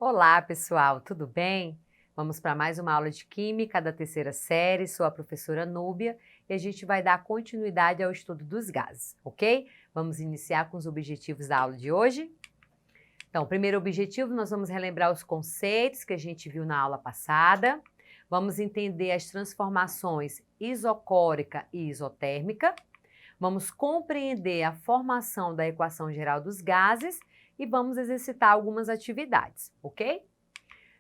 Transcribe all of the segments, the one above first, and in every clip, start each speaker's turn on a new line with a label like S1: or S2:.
S1: Olá, pessoal, tudo bem? Vamos para mais uma aula de Química da terceira série. Sou a professora Núbia e a gente vai dar continuidade ao estudo dos gases, ok? Vamos iniciar com os objetivos da aula de hoje. Então, o primeiro objetivo, nós vamos relembrar os conceitos que a gente viu na aula passada. Vamos entender as transformações isocórica e isotérmica. Vamos compreender a formação da equação geral dos gases e vamos exercitar algumas atividades, ok?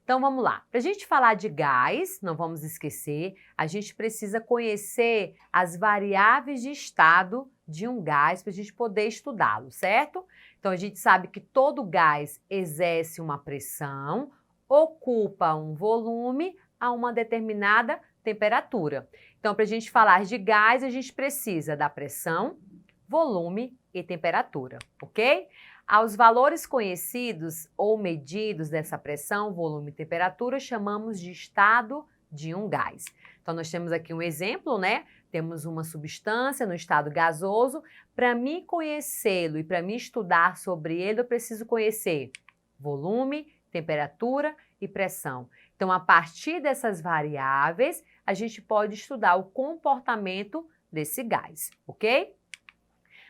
S1: Então vamos lá. Para a gente falar de gás, não vamos esquecer, a gente precisa conhecer as variáveis de estado de um gás para a gente poder estudá-lo, certo? Então a gente sabe que todo gás exerce uma pressão, ocupa um volume a uma determinada temperatura. Então, para a gente falar de gás, a gente precisa da pressão, volume e temperatura, ok? Aos valores conhecidos ou medidos dessa pressão, volume e temperatura, chamamos de estado de um gás. Então, nós temos aqui um exemplo, né? Temos uma substância no estado gasoso. Para mim conhecê-lo e para mim estudar sobre ele, eu preciso conhecer volume, temperatura e pressão. Então, a partir dessas variáveis, a gente pode estudar o comportamento desse gás, ok?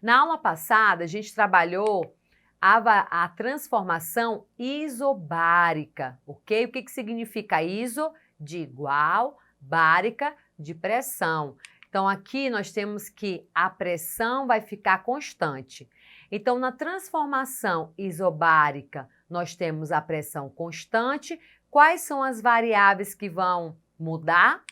S1: Na aula passada, a gente trabalhou a transformação isobárica, ok? O que significa iso? De igual, bárica, de pressão. Então, aqui nós temos que a pressão vai ficar constante. Então, na transformação isobárica, nós temos a pressão constante. Quais são as variáveis que vão mudar?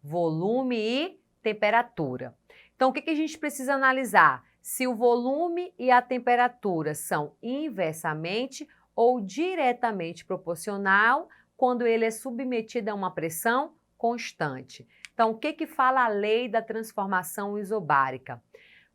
S1: Volume e temperatura. Então, o que a gente precisa analisar? Se o volume e a temperatura são inversamente ou diretamente proporcional quando ele é submetido a uma pressão constante. Então, o que fala a lei da transformação isobárica?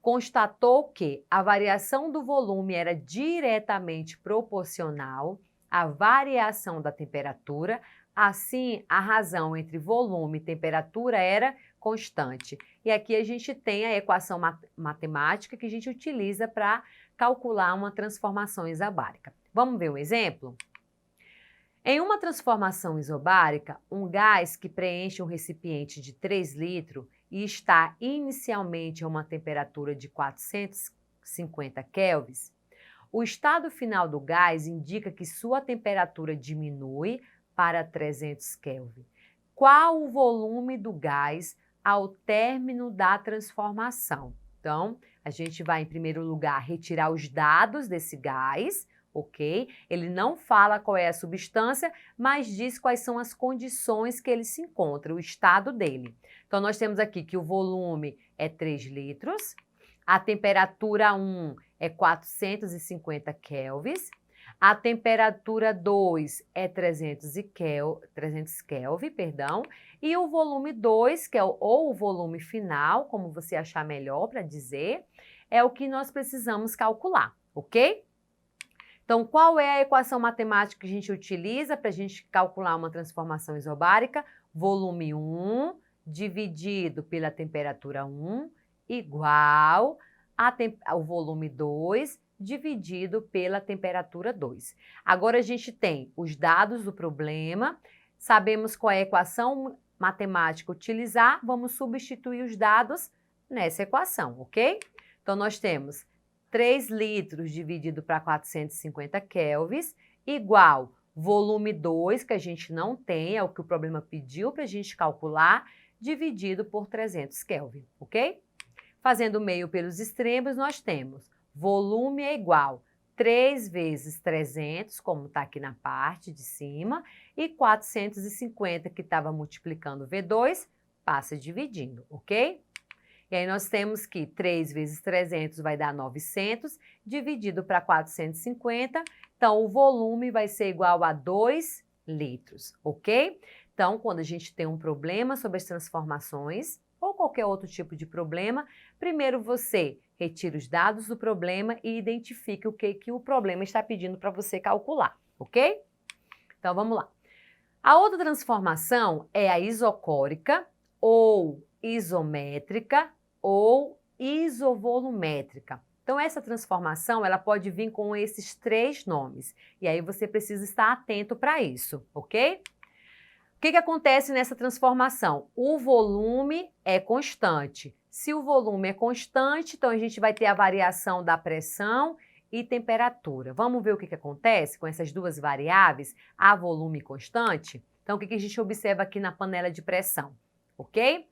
S1: Constatou que a variação do volume era diretamente proporcional à variação da temperatura, assim a razão entre volume e temperatura era constante. E aqui a gente tem a equação matemática que a gente utiliza para calcular uma transformação isobárica. Vamos ver um exemplo? Em uma transformação isobárica, um gás que preenche um recipiente de 3 litros e está inicialmente a uma temperatura de 450 kelvins, o estado final do gás indica que sua temperatura diminui para 300 Kelvin. Qual o volume do gás ao término da transformação? Então, a gente vai, em primeiro lugar, retirar os dados desse gás, ok? Ele não fala qual é a substância, mas diz quais são as condições que ele se encontra, o estado dele. Então, nós temos aqui que o volume é 3 litros, a temperatura 1 é 450 kelvins, a temperatura 2 é 300 Kelvin, e o volume 2, que é ou o volume final, como você achar melhor para dizer, é o que nós precisamos calcular, ok? Então, qual é a equação matemática que a gente utiliza para a gente calcular uma transformação isobárica? Volume 1 dividido pela temperatura 1 igual ao volume 2 dividido pela temperatura 2. Agora a gente tem os dados do problema, sabemos qual é a equação matemática utilizar, vamos substituir os dados nessa equação, ok? Então nós temos 3 litros dividido para 450 kelvins igual volume 2, que a gente não tem, é o que o problema pediu para a gente calcular, dividido por 300 Kelvin, ok? Fazendo meio pelos extremos, nós temos volume é igual 3 vezes 300, como está aqui na parte de cima, e 450, que estava multiplicando V2, passa dividindo, ok? E aí nós temos que 3 vezes 300 vai dar 900, dividido para 450, então o volume vai ser igual a 2 litros, ok? Então, quando a gente tem um problema sobre as transformações, ou qualquer outro tipo de problema, primeiro você retira os dados do problema e identifica o que o problema está pedindo para você calcular, ok? Então, vamos lá. A outra transformação é a isocórica, ou isométrica, ou isovolumétrica. Então, essa transformação, ela pode vir com esses 3 nomes. E aí, você precisa estar atento para isso, ok? O que acontece nessa transformação? O volume é constante. Se o volume é constante, então a gente vai ter a variação da pressão e temperatura. Vamos ver o que acontece com essas duas variáveis, a volume constante? Então, o que a gente observa aqui na panela de pressão, ok?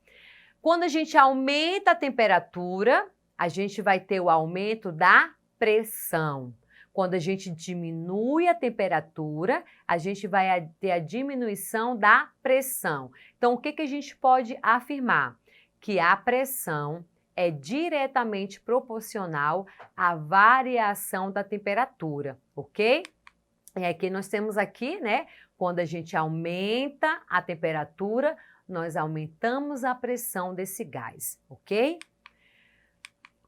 S1: Quando a gente aumenta a temperatura, a gente vai ter o aumento da pressão. Quando a gente diminui a temperatura, a gente vai ter a diminuição da pressão. Então, o que a gente pode afirmar? Que a pressão é diretamente proporcional à variação da temperatura, ok? E aqui nós temos aqui, né, quando a gente aumenta a temperatura, nós aumentamos a pressão desse gás, ok?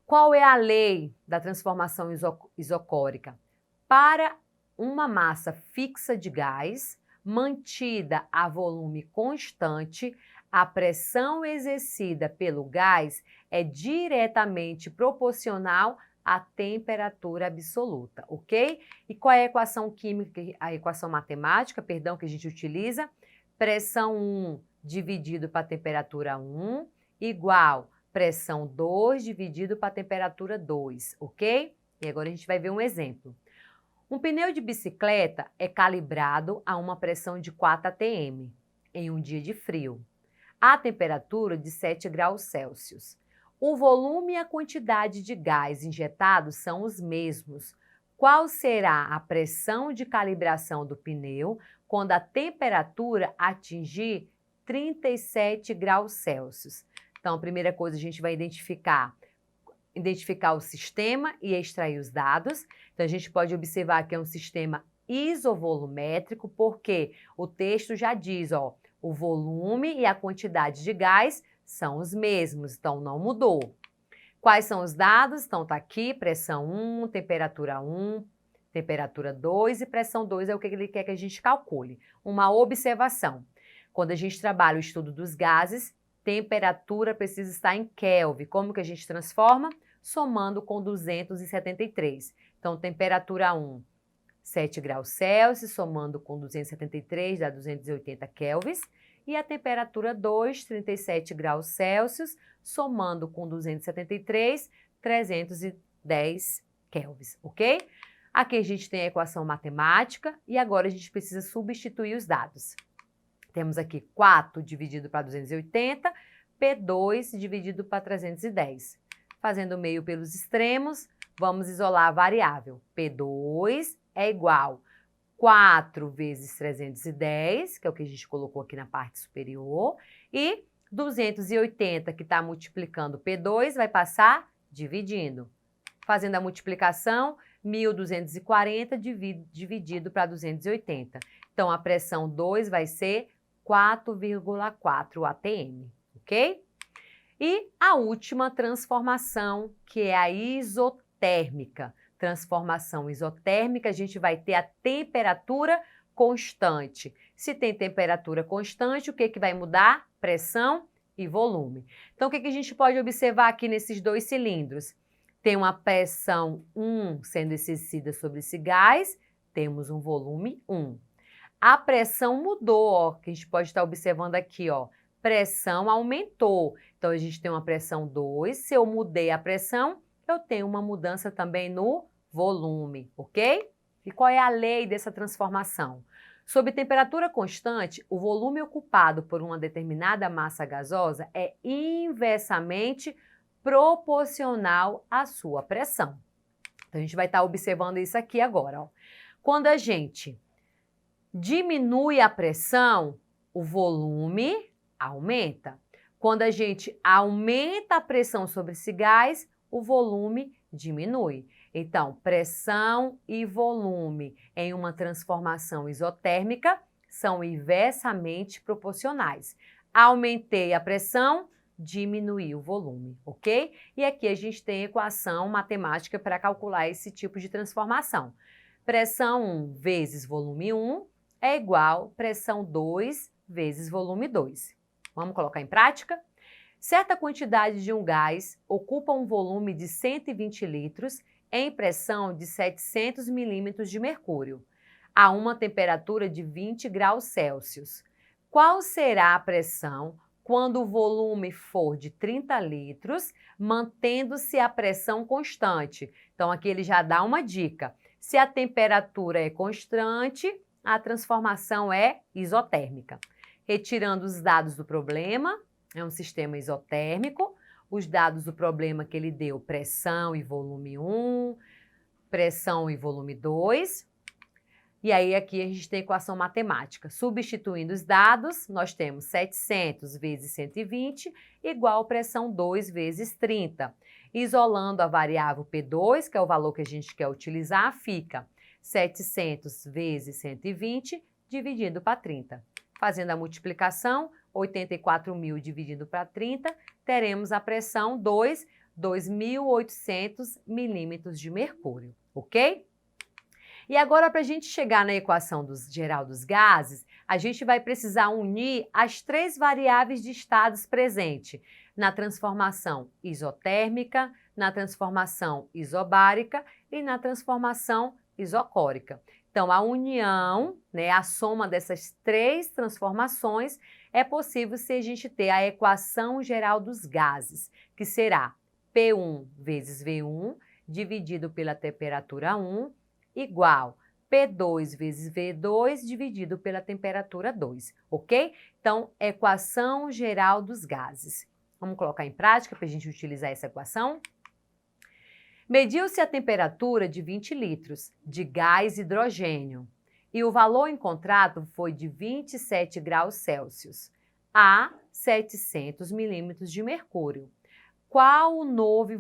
S1: Qual é a lei da transformação isocórica? Para uma massa fixa de gás, mantida a volume constante, a pressão exercida pelo gás é diretamente proporcional à temperatura absoluta, ok? E qual é a equação química, a equação matemática, perdão, que a gente utiliza? Pressão 1 dividido para temperatura 1 igual pressão 2 dividido para temperatura 2, ok? E agora a gente vai ver um exemplo. Um pneu de bicicleta é calibrado a uma pressão de 4 atm em um dia de frio, a temperatura de 7 graus Celsius. O volume e a quantidade de gás injetado são os mesmos. Qual será a pressão de calibração do pneu quando a temperatura atingir 37 graus Celsius? Então, a primeira coisa, a gente vai identificar o sistema e extrair os dados. Então, a gente pode observar que é um sistema isovolumétrico, porque o texto já diz, ó, o volume e a quantidade de gás são os mesmos, então não mudou. Quais são os dados? Então, tá aqui, pressão 1, temperatura 2 e pressão 2 é o que ele quer que a gente calcule. Uma observação. Quando a gente trabalha o estudo dos gases, temperatura precisa estar em Kelvin. Como que a gente transforma? Somando com 273. Então, temperatura 1, 7 graus Celsius, somando com 273, dá 280 kelvins. E a temperatura 2, 37 graus Celsius, somando com 273, 310 kelvins, ok? Aqui a gente tem a equação matemática e agora a gente precisa substituir os dados. Temos aqui 4 dividido para 280, P2 dividido para 310. Fazendo o meio pelos extremos, vamos isolar a variável. P2 é igual 4 vezes 310, que é o que a gente colocou aqui na parte superior, e 280, que está multiplicando P2, vai passar dividindo. Fazendo a multiplicação, 1.240 dividido para 280. Então, a pressão 2 vai ser 4,4 atm, ok? E a última transformação, que é a isotérmica. Transformação isotérmica, a gente vai ter a temperatura constante. Se tem temperatura constante, o que vai mudar? Pressão e volume. Então, o que a gente pode observar aqui nesses dois cilindros? Tem uma pressão 1 sendo exercida sobre esse gás, temos um volume 1. A pressão mudou, ó, que a gente pode estar observando aqui, ó. Pressão aumentou. Então, a gente tem uma pressão 2. Se eu mudei a pressão, eu tenho uma mudança também no volume, ok? E qual é a lei dessa transformação? Sob temperatura constante, o volume ocupado por uma determinada massa gasosa é inversamente proporcional à sua pressão. Então, a gente vai estar observando isso aqui agora, ó. Quando a gente diminui a pressão, o volume aumenta. Quando a gente aumenta a pressão sobre esse gás, o volume diminui. Então, pressão e volume em uma transformação isotérmica são inversamente proporcionais. Aumentei a pressão, diminuí o volume, ok? E aqui a gente tem a equação matemática para calcular esse tipo de transformação. Pressão 1 vezes volume 1 é igual pressão 2 vezes volume 2. Vamos colocar em prática? Certa quantidade de um gás ocupa um volume de 120 litros em pressão de 700 milímetros de mercúrio, a uma temperatura de 20 graus Celsius. Qual será a pressão quando o volume for de 30 litros, mantendo-se a pressão constante? Então, aqui ele já dá uma dica. Se a temperatura é constante, a transformação é isotérmica. Retirando os dados do problema, é um sistema isotérmico. Os dados do problema que ele deu, pressão e volume 1, pressão e volume 2. E aí aqui a gente tem a equação matemática. Substituindo os dados, nós temos 700 vezes 120 igual pressão 2 vezes 30. Isolando a variável P2, que é o valor que a gente quer utilizar, fica 700 vezes 120 dividido para 30. Fazendo a multiplicação, 84.000 dividido para 30, teremos a pressão 2.800 milímetros de mercúrio, ok? E agora, para a gente chegar na equação geral dos gases, a gente vai precisar unir as três variáveis de estados presentes na transformação isotérmica, na transformação isobárica e na transformação isocórica. Então, a união, a soma dessas três transformações é possível se a gente ter a equação geral dos gases, que será P1 vezes V1 dividido pela temperatura 1 igual P2 vezes V2 dividido pela temperatura 2, ok? Então, equação geral dos gases. Vamos colocar em prática para a gente utilizar essa equação? Mediu-se a temperatura de 20 litros de gás hidrogênio e o valor encontrado foi de 27 graus Celsius a 700 milímetros de mercúrio. Qual o novo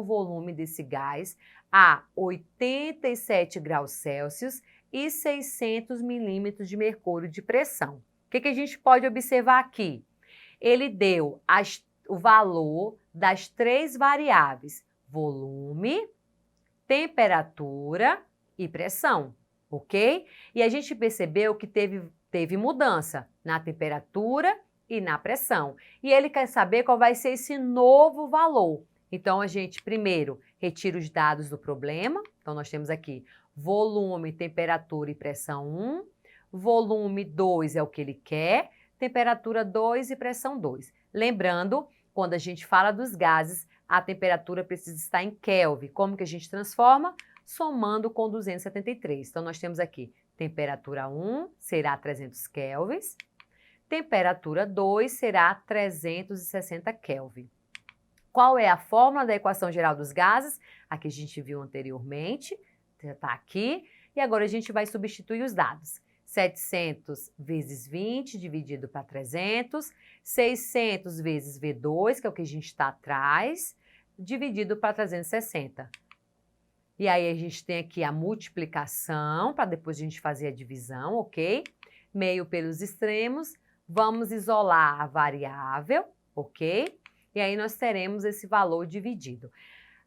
S1: volume desse gás a 87 graus Celsius e 600 milímetros de mercúrio de pressão? O que a gente pode observar aqui? Ele deu o valor das três variáveis, volume, temperatura e pressão, ok? E a gente percebeu que teve mudança na temperatura e na pressão. E ele quer saber qual vai ser esse novo valor. Então, a gente primeiro retira os dados do problema. Então, nós temos aqui volume, temperatura e pressão 1. Volume 2 é o que ele quer. Temperatura 2 e pressão 2. Lembrando, quando a gente fala dos gases, a temperatura precisa estar em Kelvin. Como que a gente transforma? Somando com 273. Então, nós temos aqui temperatura 1 será 300 kelvins. Temperatura 2 será 360 Kelvin. Qual é a fórmula da equação geral dos gases? A que a gente viu anteriormente, está aqui. E agora a gente vai substituir os dados. 700 vezes 20 dividido para 300, 600 vezes V2, que é o que a gente está atrás, dividido para 360. E aí a gente tem aqui a multiplicação, para depois a gente fazer a divisão, ok? Meio pelos extremos. Vamos isolar a variável, ok? E aí nós teremos esse valor dividido.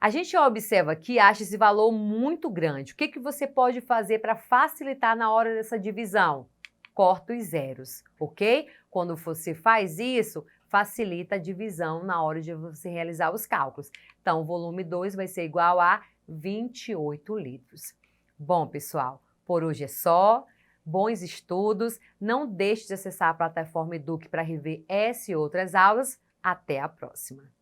S1: A gente observa aqui, acha esse valor muito grande. O que você pode fazer para facilitar na hora dessa divisão? Corta os zeros, ok? Quando você faz isso, facilita a divisão na hora de você realizar os cálculos. Então, o volume 2 vai ser igual a 28 litros. Bom, pessoal, por hoje é só. Bons estudos. Não deixe de acessar a plataforma Eduque para rever essa e outras aulas. Até a próxima!